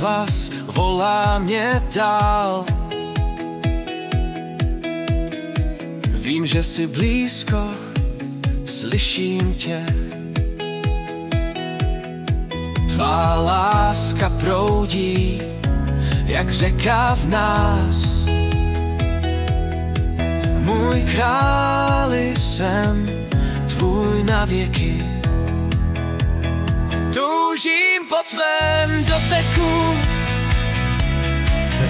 hlas volá mě dál. Vím, že jsi blízko, slyším tě. Tvá láska proudí, jak řeka v nás. Můj králi, jsem tvůj na věky. Toužím po tvém doteku,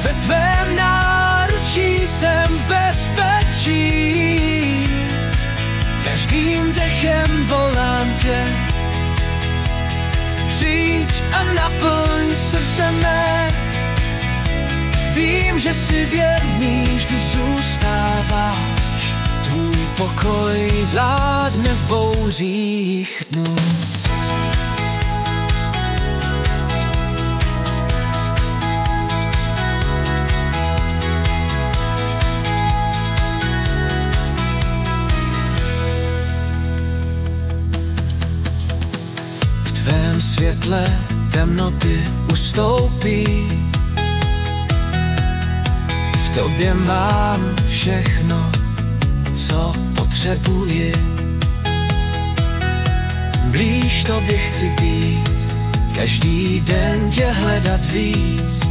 ve tvém náručí jsem v bezpečí. Každým dechem volám tě, přijď a naplň srdce mé. Vím, že jsi věrný, vždy zůstáváš. Tvůj pokoj vládne v bouřích dnů. V tvém světle temnoty ustoupí. V tobě mám všechno, co potřebuji. Blíž tobě chci být, každý den tě hledat víc.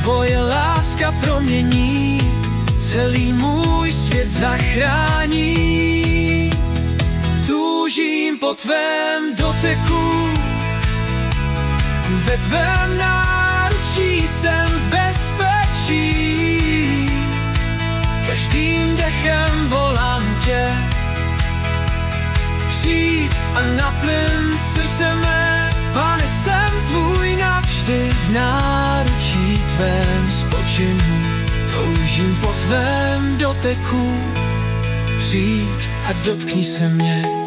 Tvoje láska promění, celý můj svět zachrání. Toužím po tvém doteku, ve tvém náručí jsem v bezpečí. Každým dechem volám tě, přijď a naplň srdce mé. Pane, jsem tvůj navždy, v náručí tvém spočinu. Toužím po tvém doteku, přijď a dotkni se mě.